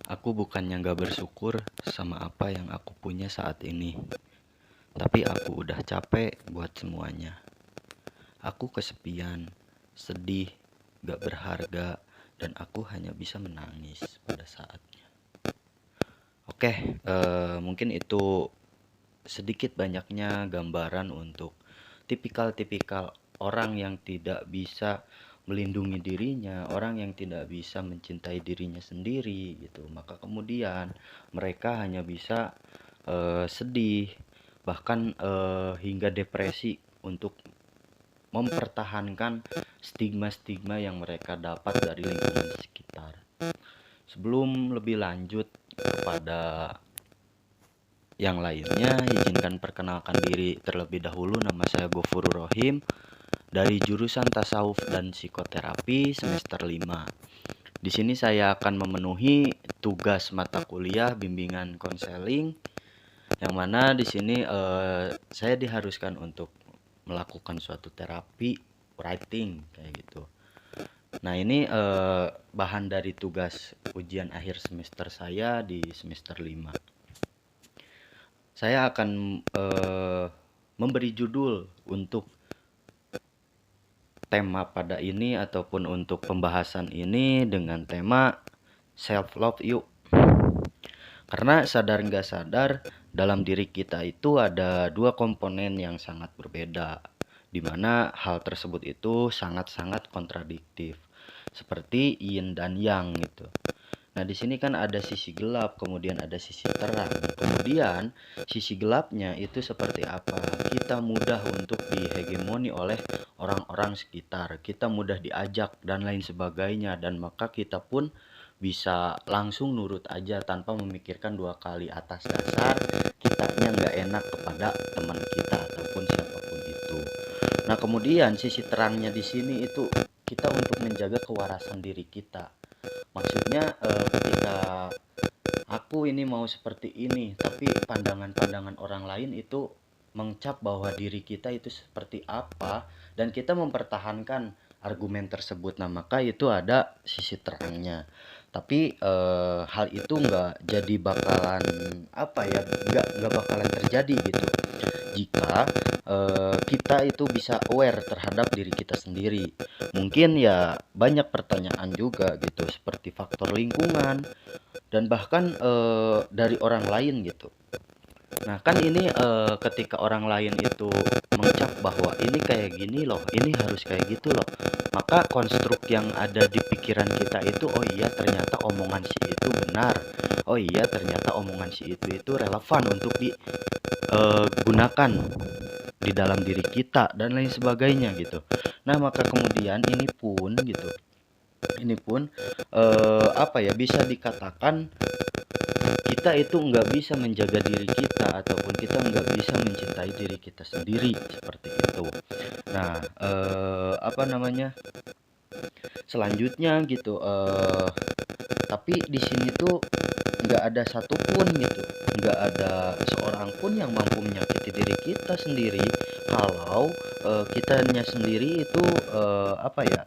Aku bukannya gak bersyukur sama apa yang aku punya saat ini, tapi aku udah capek buat semuanya. Aku kesepian, sedih, gak berharga, dan aku hanya bisa menangis pada saatnya. Oke, mungkin itu sedikit banyaknya gambaran untuk tipikal-tipikal orang yang tidak bisa melindungi dirinya, orang yang tidak bisa mencintai dirinya sendiri gitu. Maka kemudian mereka hanya bisa sedih, bahkan hingga depresi untuk mempertahankan stigma-stigma yang mereka dapat dari lingkungan sekitar. Sebelum lebih lanjut kepada yang lainnya, izinkan perkenalkan diri terlebih dahulu. Nama saya Gofurur Rohim dari jurusan Tasawuf dan Psikoterapi semester 5. Di sini saya akan memenuhi tugas mata kuliah bimbingan konseling, yang mana di sini saya diharuskan untuk melakukan suatu terapi writing kayak gitu. Nah, ini bahan dari tugas ujian akhir semester saya di semester 5. Saya akan memberi judul untuk tema pada ini ataupun untuk pembahasan ini dengan tema self love you. Karena sadar nggak sadar dalam diri kita itu ada dua komponen yang sangat berbeda, di mana hal tersebut itu sangat-sangat kontradiktif, seperti yin dan yang gitu. Nah, di sini kan ada sisi gelap, kemudian ada sisi terang. Kemudian sisi gelapnya itu seperti apa? Kita mudah untuk dihegemoni oleh orang-orang sekitar. Kita mudah diajak dan lain sebagainya, dan maka kita pun bisa langsung nurut aja tanpa memikirkan dua kali atas dasar kitanya nggak enak kepada teman kita ataupun siapapun itu. Nah, kemudian sisi terangnya di sini itu kita untuk menjaga kewarasan diri kita. Maksudnya ketika aku ini mau seperti ini, tapi pandangan-pandangan orang lain itu mengcap bahwa diri kita itu seperti apa, dan kita mempertahankan argumen tersebut. Nah, maka itu ada sisi terangnya. Tapi hal itu nggak jadi bakalan apa ya, nggak bakalan terjadi gitu jika kita itu bisa aware terhadap diri kita sendiri. Mungkin ya banyak pertanyaan juga gitu, seperti faktor lingkungan dan bahkan dari orang lain gitu. Nah, kan ini ketika orang lain itu mengcap bahwa ini kayak gini loh, ini harus kayak gitu loh, maka konstruk yang ada di pikiran kita itu, oh iya ternyata omongan si itu benar, oh iya ternyata omongan si itu relevan untuk digunakan di dalam diri kita dan lain sebagainya gitu. Nah, maka kemudian ini pun apa ya, bisa dikatakan kita itu nggak bisa menjaga diri kita ataupun kita nggak bisa mencintai diri kita sendiri seperti itu. Nah, apa namanya, selanjutnya gitu, tapi di sini tuh nggak ada satupun gitu, nggak ada seorang pun yang mampu menyakiti diri kita sendiri kalau kitanya sendiri itu apa ya,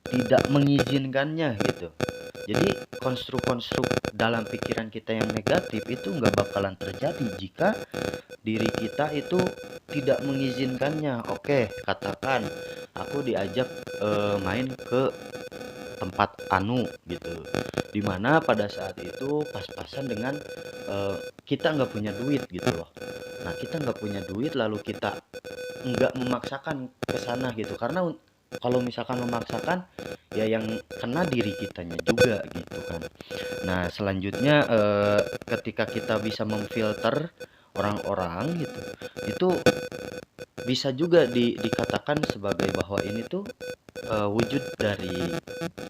tidak mengizinkannya gitu. Jadi konstruk-konstruk dalam pikiran kita yang negatif itu nggak bakalan terjadi jika diri kita itu tidak mengizinkannya. Oke, katakan aku diajak main ke tempat anu gitu, dimana pada saat itu pas-pasan dengan kita nggak punya duit gitu loh. Nah, kita nggak punya duit lalu kita nggak memaksakan ke sana gitu, karena kalau misalkan memaksakan ya yang kena diri kitanya juga gitu kan. Nah, selanjutnya ketika kita bisa memfilter orang-orang gitu, itu bisa juga dikatakan sebagai bahwa ini tuh wujud dari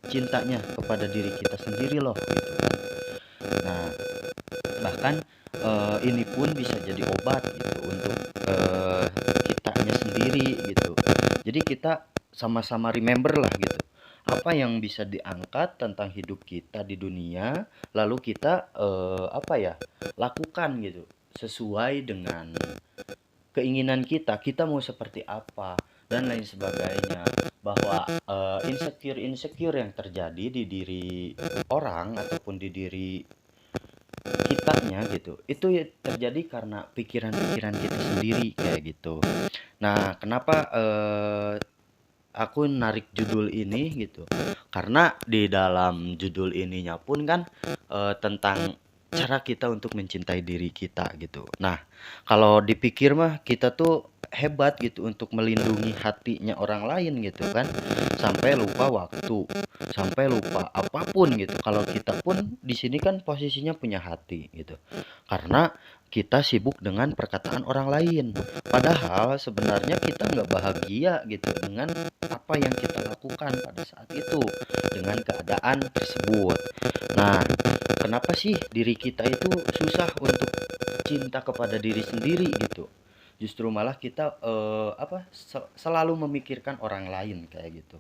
cintanya kepada diri kita sendiri loh gitu kan. Nah, bahkan ini pun bisa jadi obat gitu untuk kitanya sendiri gitu. Jadi kita sama-sama remember lah gitu, apa yang bisa diangkat tentang hidup kita di dunia, lalu kita apa ya, lakukan gitu sesuai dengan keinginan kita, kita mau seperti apa dan lain sebagainya. Bahwa insecure yang terjadi di diri orang ataupun di diri kitanya gitu, itu ya terjadi karena pikiran-pikiran kita sendiri kayak gitu. Nah, kenapa aku narik judul ini gitu? Karena di dalam judul ininya pun kan tentang cara kita untuk mencintai diri kita gitu. Nah, kalau dipikir mah kita tuh hebat gitu untuk melindungi hatinya orang lain gitu kan, sampai lupa waktu, sampai lupa apapun gitu. Kalau kita pun di sini kan posisinya punya hati gitu. Karena kita sibuk dengan perkataan orang lain. Padahal sebenarnya kita nggak bahagia gitu dengan apa yang kita lakukan pada saat itu, dengan keadaan tersebut. Nah, kenapa sih diri kita itu susah untuk cinta kepada diri sendiri gitu? Justru malah kita selalu memikirkan orang lain kayak gitu.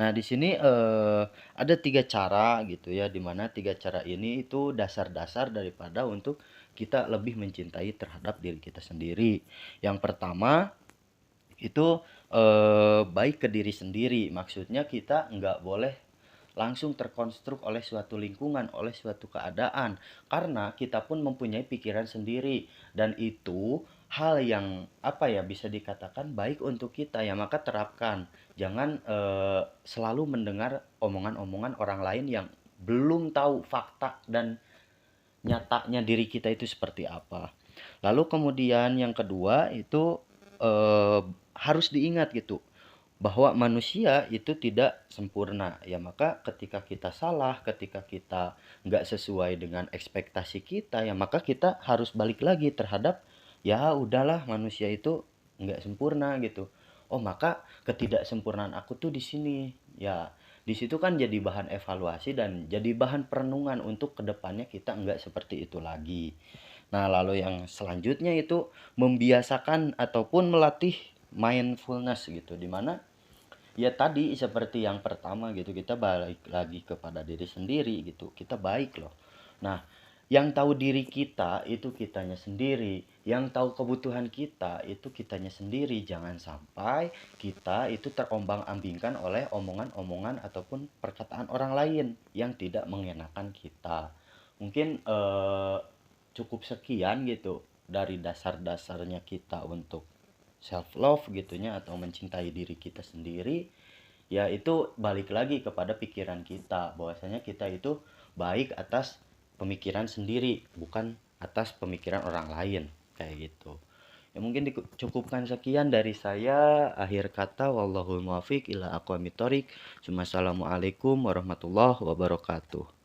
Nah, di sini ada tiga cara gitu ya, dimana tiga cara ini itu dasar-dasar daripada untuk kita lebih mencintai terhadap diri kita sendiri. Yang pertama itu baik ke diri sendiri, maksudnya kita nggak boleh langsung terkonstruk oleh suatu lingkungan, oleh suatu keadaan, karena kita pun mempunyai pikiran sendiri, dan itu hal yang apa ya, bisa dikatakan baik untuk kita ya, maka terapkan. Jangan selalu mendengar omongan-omongan orang lain yang belum tahu fakta dan nyatanya diri kita itu seperti apa. Lalu kemudian yang kedua itu harus diingat gitu bahwa manusia itu tidak sempurna ya, maka ketika kita salah, ketika kita nggak sesuai dengan ekspektasi kita ya, maka kita harus balik lagi terhadap ya udahlah, manusia itu nggak sempurna gitu. Oh, maka ketidaksempurnaan aku tuh di sini ya, di situ kan jadi bahan evaluasi dan jadi bahan perenungan untuk kedepannya kita nggak seperti itu lagi. Nah, lalu yang selanjutnya itu membiasakan ataupun melatih mindfulness gitu, dimana ya tadi seperti yang pertama gitu, kita balik lagi kepada diri sendiri gitu, kita baik loh. Nah, yang tahu diri kita itu kitanya sendiri, yang tahu kebutuhan kita itu kitanya sendiri. Jangan sampai kita itu terombang-ambingkan oleh omongan-omongan ataupun perkataan orang lain yang tidak mengenakan kita. Mungkin cukup sekian gitu dari dasar-dasarnya kita untuk self love gitunya, atau mencintai diri kita sendiri. Ya itu balik lagi kepada pikiran kita, bahwasanya kita itu baik atas pemikiran sendiri, bukan atas pemikiran orang lain kayak gitu. Ya mungkin dicukupkan sekian dari saya. Akhir kata, wallahul muwaffiq ila aqwamit thoriq. Assalamualaikum warahmatullahi wabarakatuh.